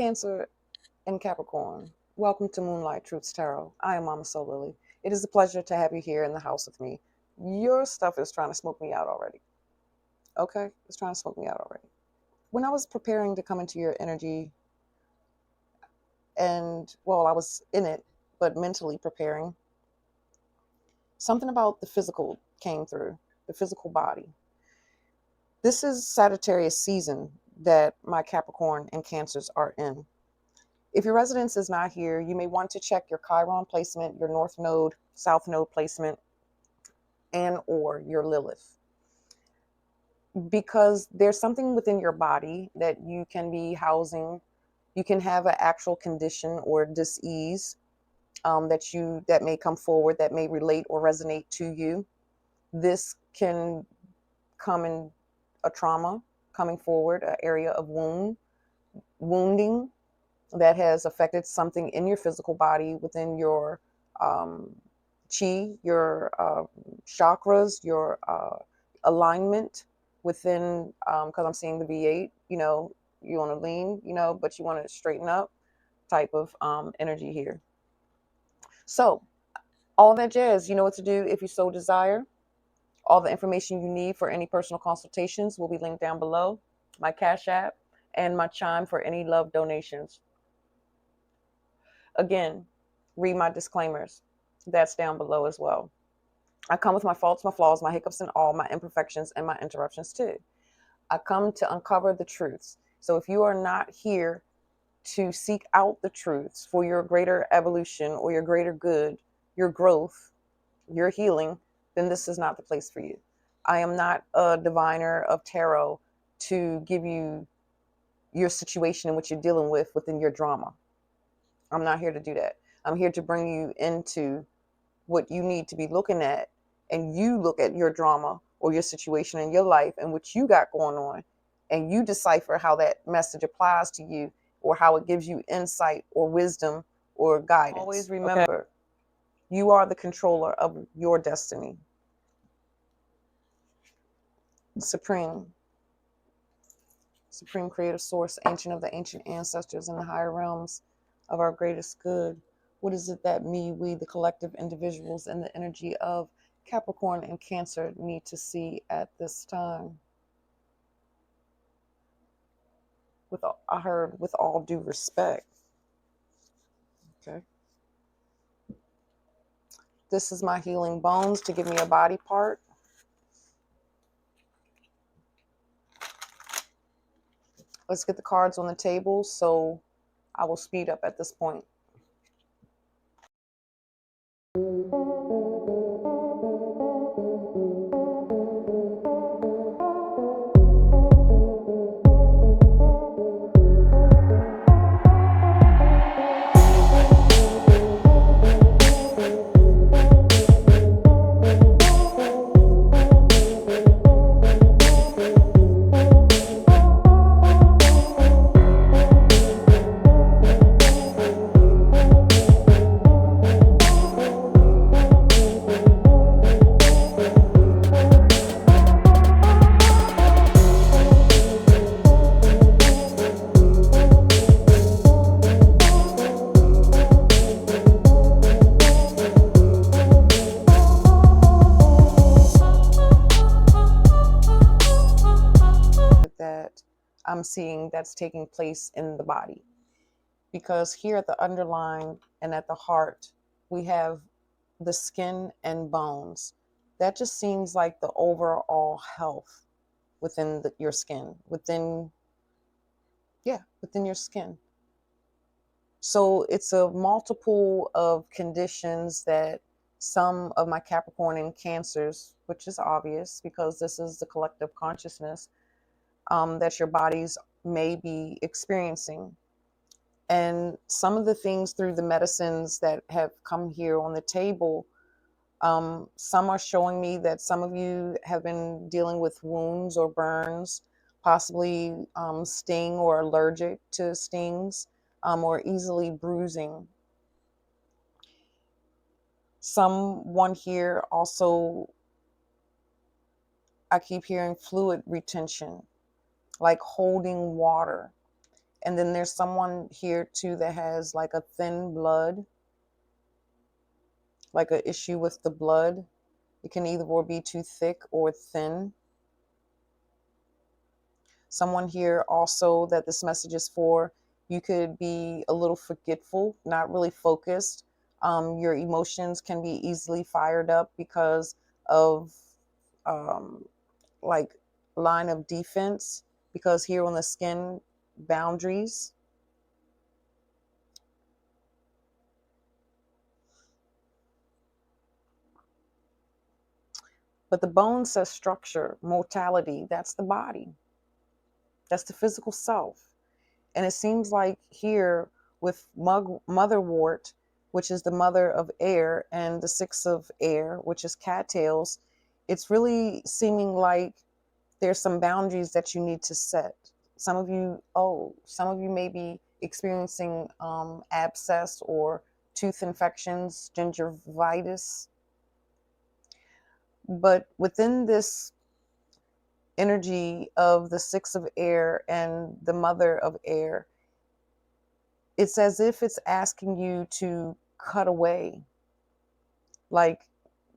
Cancer and Capricorn, welcome to Moonlight Truths Tarot. I am Mama Soul Lily. It is a pleasure to have you here in the house with me. Your stuff is trying to smoke me out already. Okay? It's trying to smoke me out already. When I was preparing to come into your energy, and well, I was in it, but mentally preparing, something about the physical came through, the physical body. This is Sagittarius season that my Capricorn and Cancers are in. If your residence is not here, you may want to check your Chiron placement, your North Node, South Node placement, and or your Lilith. Because there's something within your body that you can be housing. You can have an actual condition or dis-ease that may come forward, that may relate or resonate to you. This can come in a trauma coming forward, an area of wounding that has affected something in your physical body, within your chi, your chakras, your alignment within, because I'm seeing the V8, you want to lean, but you want to straighten up type of energy here. So all that jazz, you know what to do if you so desire. All the information you need for any personal consultations will be linked down below. My Cash App and my Chime for any love donations. Again, read my disclaimers. That's down below as well. I come with my faults, my flaws, my hiccups, and all my imperfections and my interruptions too. I come to uncover the truths. So if you are not here to seek out the truths for your greater evolution or your greater good, your growth, your healing, then this is not the place for you. I am not a diviner of tarot to give you your situation and what you're dealing with within your drama. I'm not here to do that. I'm here to bring you into what you need to be looking at, and you look at your drama or your situation in your life and what you got going on, and you decipher how that message applies to you or how it gives you insight or wisdom or guidance. Always remember, you are the controller of your destiny. Supreme creative source, ancient of the ancient ancestors in the higher realms of our greatest good. What is it that we, the collective individuals in the energy of Capricorn and Cancer need to see at this time? I heard with all due respect. Okay. This is my healing bones to give me a body part. Let's get the cards on the table, so I will speed up at this point. That I'm seeing that's taking place in the body, because here at the underline and at the heart we have the skin and bones. That just seems like the overall health within your skin, within your skin. So it's a multiple of conditions that some of my Capricorn and Cancers, which is obvious because this is the collective consciousness, that your bodies may be experiencing. And some of the things through the medicines that have come here on the table, some are showing me that some of you have been dealing with wounds or burns, possibly sting or allergic to stings, or easily bruising. Someone here also, I keep hearing fluid retention, like holding water. And then there's someone here too that has like a thin blood, like an issue with the blood. It can either be too thick or thin. Someone here also that this message is for, you could be a little forgetful, not really focused. Your emotions can be easily fired up because of um, like line of defense, because here on the skin, boundaries. But the bone says structure, mortality. That's the body. That's the physical self. And it seems like here with motherwort, which is the mother of air, and the six of air, which is cattails, it's really seeming like there's some boundaries that you need to set. Some of you may be experiencing abscess or tooth infections, gingivitis. But within this energy of the six of air and the mother of air, it's as if it's asking you to cut away. Like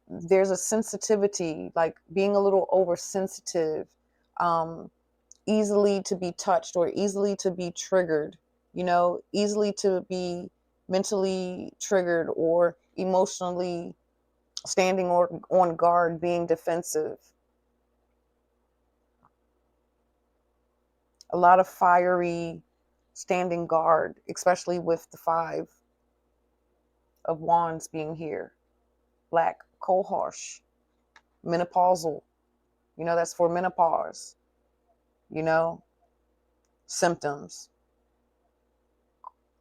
there's a sensitivity, like being a little oversensitive, easily to be touched or easily to be triggered, easily to be mentally triggered or emotionally standing on guard, being defensive. A lot of fiery standing guard, especially with the five of wands being here. Black cohosh, menopausal, that's for menopause, symptoms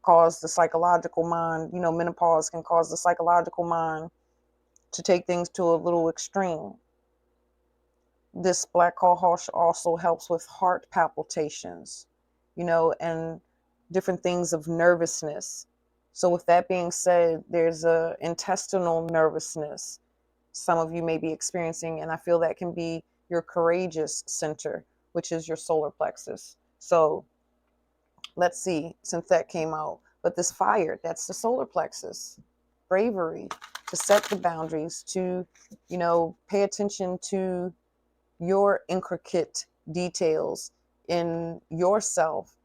cause the psychological mind, menopause can cause the psychological mind to take things to a little extreme. This black cohosh also helps with heart palpitations, and different things of nervousness. So with that being said, there's a intestinal nervousness some of you may be experiencing, and I feel that can be your courageous center, which is your solar plexus. So let's see, since that came out, but this fire, that's the solar plexus. Bravery, to set the boundaries, to, pay attention to your intricate details in yourself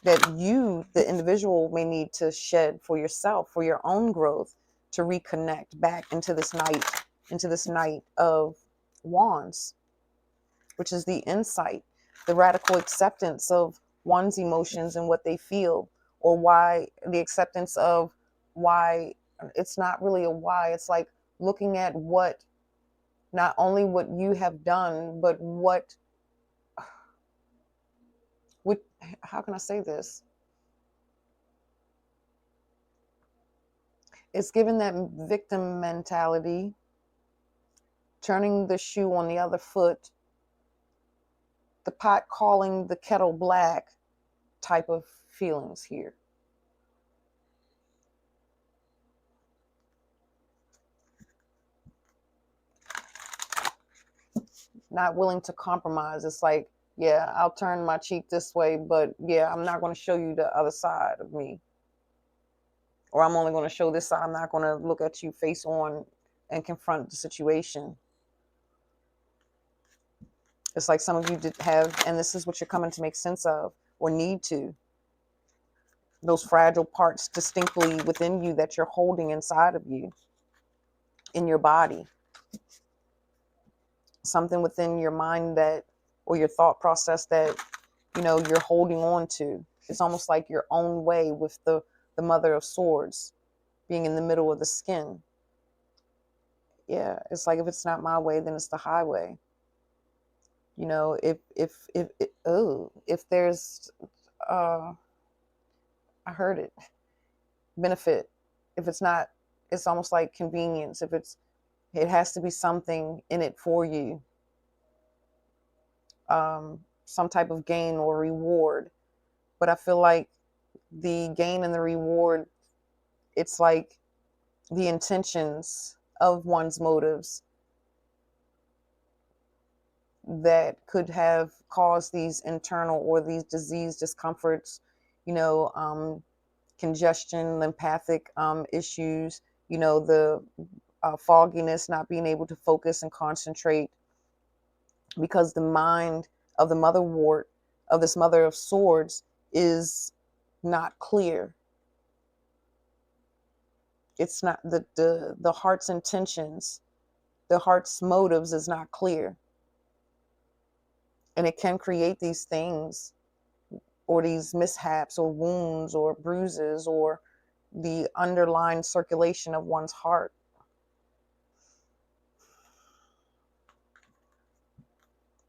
that you, the individual, may need to shed for yourself, for your own growth, to reconnect back into this night of wands, which is the insight, the radical acceptance of one's emotions and what they feel, or why, the acceptance of why. It's not really a why, it's like looking at what, not only what you have done, but what, how can I say this? It's given that victim mentality, turning the shoe on the other foot, the pot calling the kettle black type of feelings here. Not willing to compromise. It's like, yeah, I'll turn my cheek this way, but yeah, I'm not going to show you the other side of me. Or I'm only going to show this side. I'm not going to look at you face on and confront the situation. It's like some of you did have, and this is what you're coming to make sense of, or need to. Those fragile parts distinctly within you that you're holding inside of you, in your body. Something within your mind that, or your thought process that, you're holding on to. It's almost like your own way with the mother of swords being in the middle of the skin. Yeah, it's like, if it's not my way, then it's the highway. If there's I heard it, benefit, if it's not, it's almost like convenience. If it has to be something in it for you, some type of gain or reward. But I feel like the gain and the reward, it's like the intentions of one's motives. that could have caused these internal or these disease discomforts, congestion, lymphatic issues, the fogginess, not being able to focus and concentrate, because the mind of the motherwort, of this mother of swords, is not clear. It's not the heart's intentions, the heart's motives is not clear. And it can create these things, or these mishaps or wounds or bruises, or the underlying circulation of one's heart.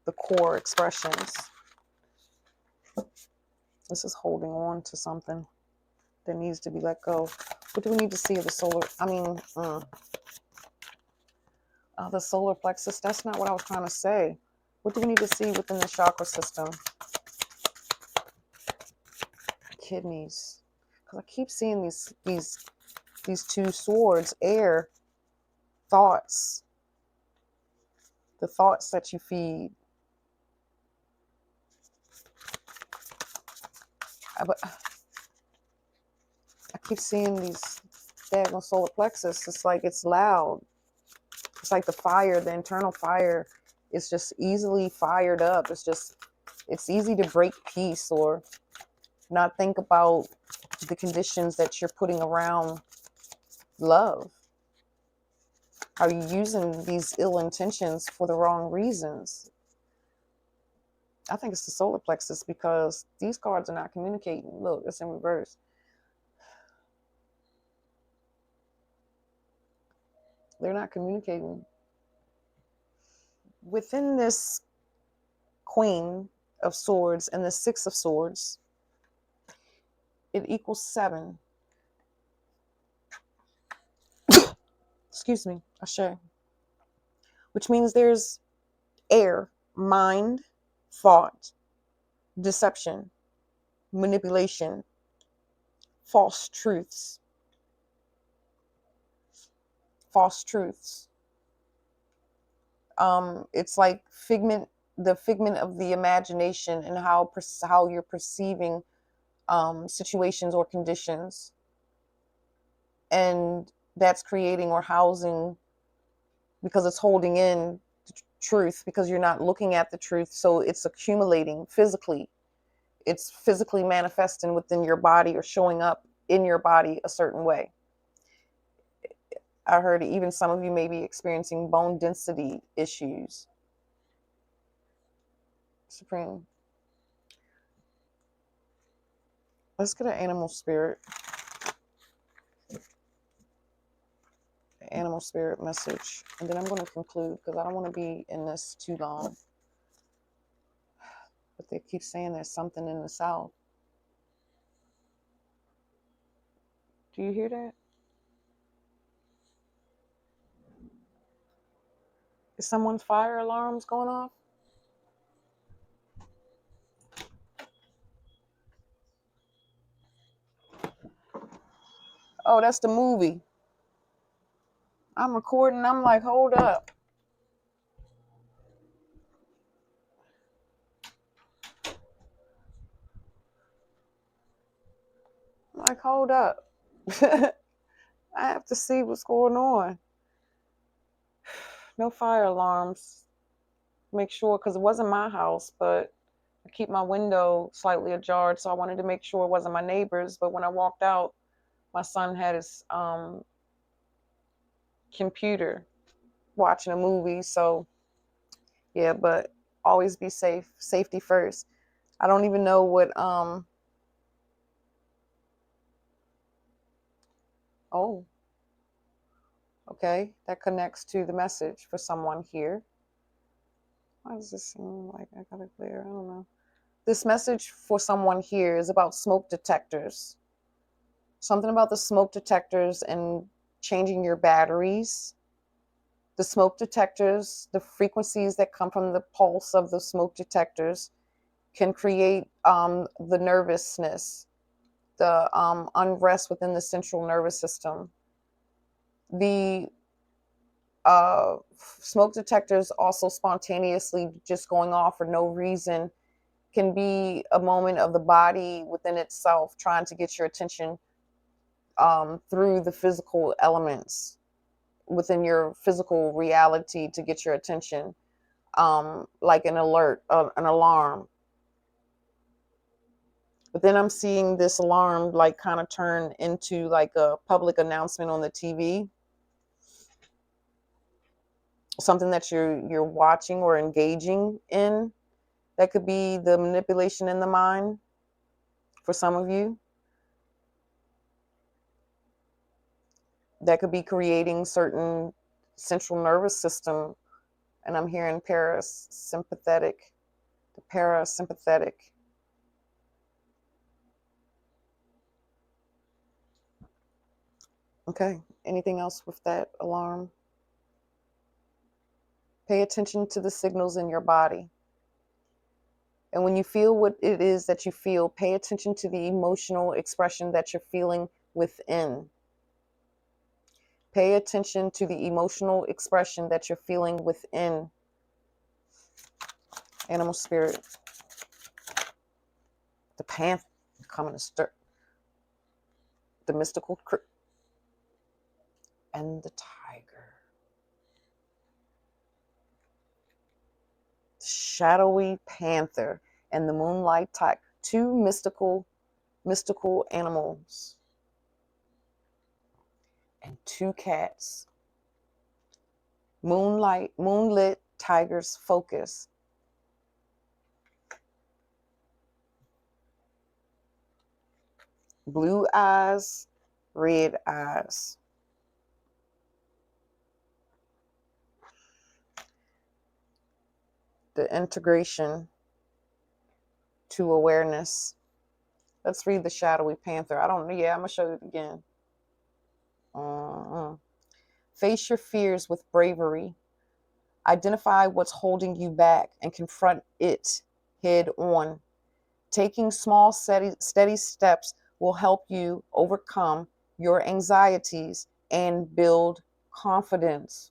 The core expressions. This is holding on to something that needs to be let go. What do we need to see of the solar? The solar plexus. That's not what I was trying to say. What do we need to see within the chakra system? Kidneys. Because I keep seeing these two swords, air, thoughts, the thoughts that you feed. I keep seeing these daggone solar plexus. It's like it's loud. It's like the fire, the internal fire is just easily fired up. It's easy to break peace or not think about the conditions that you're putting around love. Are you using these ill intentions for the wrong reasons? I think it's the solar plexus, because these cards are not communicating. Look, it's in reverse. They're not communicating. Within this Queen of Swords and the Six of Swords, it equals 7. Excuse me, Ashe. Which means there's air, mind, thought, deception, manipulation, false truths. False truths. It's like the figment of the imagination, and how you're perceiving situations or conditions, and that's creating or housing, because it's holding in truth, because you're not looking at the truth, so it's accumulating physically. It's physically manifesting within your body or showing up in your body a certain way. I heard even some of you may be experiencing bone density issues. Supreme. Let's get an animal spirit. Animal spirit message. And then I'm going to conclude, because I don't want to be in this too long. But they keep saying there's something in the south. Do you hear that? Is someone's fire alarms going off? Oh, that's the movie. I'm recording. I'm like, hold up. I'm like, hold up. I have to see what's going on. No fire alarms. Make sure, because it wasn't my house, but I keep my window slightly ajar, so I wanted to make sure it wasn't my neighbor's. But when I walked out, my son had his computer watching a movie. So yeah, but always be safe. Safety first. I don't even know what oh, okay, that connects to the message for someone here. Why does this seem like I got it clear? I don't know. This message for someone here is about smoke detectors. Something about the smoke detectors and changing your batteries. The smoke detectors, the frequencies that come from the pulse of the smoke detectors can create the nervousness, the unrest within the central nervous system. The Smoke detectors also spontaneously just going off for no reason can be a moment of the body within itself trying to get your attention through the physical elements within your physical reality to get your attention, like an alert, an alarm. But then I'm seeing this alarm like kind of turn into like a public announcement on the TV, something that you're watching or engaging in. That could be the manipulation in the mind for some of you. That could be creating certain central nervous system. And I'm hearing parasympathetic, the parasympathetic. Okay. Anything else with that alarm? Pay attention to the signals in your body. And when you feel what it is that you feel, pay attention to the emotional expression that you're feeling within. Pay attention to the emotional expression that you're feeling within. Animal spirit. The panther coming to stir. The mystical and the tiger. Shadowy panther and the moonlight tiger. Two mystical animals. And two cats. Moonlit tiger's focus. Blue eyes, red eyes. The integration to awareness. Let's read the shadowy panther. I don't know. Yeah, I'm going to show it again. Face your fears with bravery. Identify what's holding you back and confront it head on. Taking small, steady steps will help you overcome your anxieties and build confidence.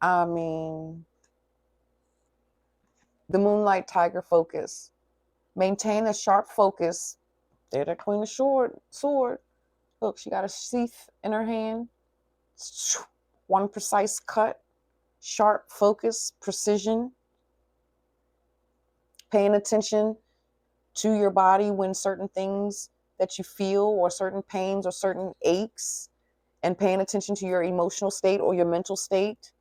I mean, the moonlight tiger focus. Maintain a sharp focus. There's that queen of sword. Look, she got a sheath in her hand. One precise cut. Sharp focus, precision. Paying attention to your body when certain things that you feel or certain pains or certain aches, and paying attention to your emotional state or your mental state.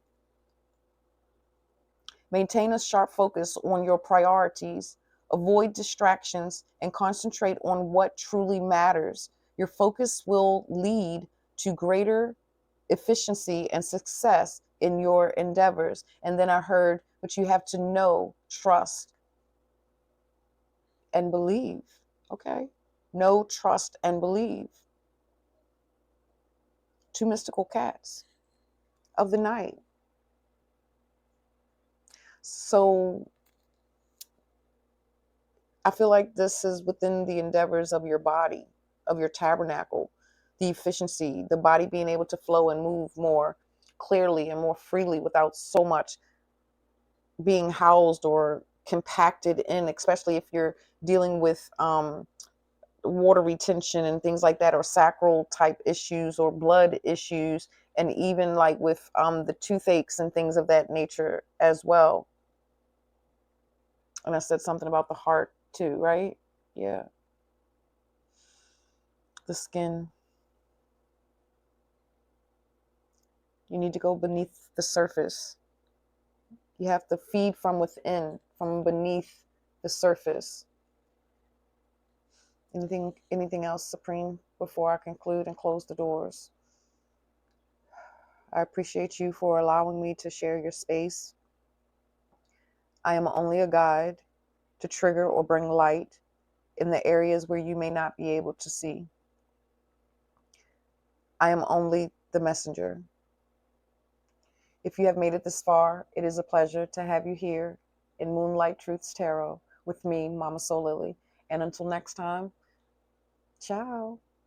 Maintain a sharp focus on your priorities. Avoid distractions and concentrate on what truly matters. Your focus will lead to greater efficiency and success in your endeavors. And then I heard, but you have to know, trust, and believe. Okay? Know, trust, and believe. Two mystical cats of the night. So I feel like this is within the endeavors of your body, of your tabernacle, the efficiency, the body being able to flow and move more clearly and more freely without so much being housed or compacted in, especially if you're dealing with water retention and things like that, or sacral type issues or blood issues, and even like with the toothaches and things of that nature as well. And I said something about the heart too, right? Yeah. The skin. You need to go beneath the surface. You have to feed from within, from beneath the surface. Anything else, Supreme, before I conclude and close the doors? I appreciate you for allowing me to share your space. I am only a guide to trigger or bring light in the areas where you may not be able to see. I am only the messenger. If you have made it this far, it is a pleasure to have you here in Moonlight Truths Tarot with me, Mama Soul Lily. And until next time, ciao.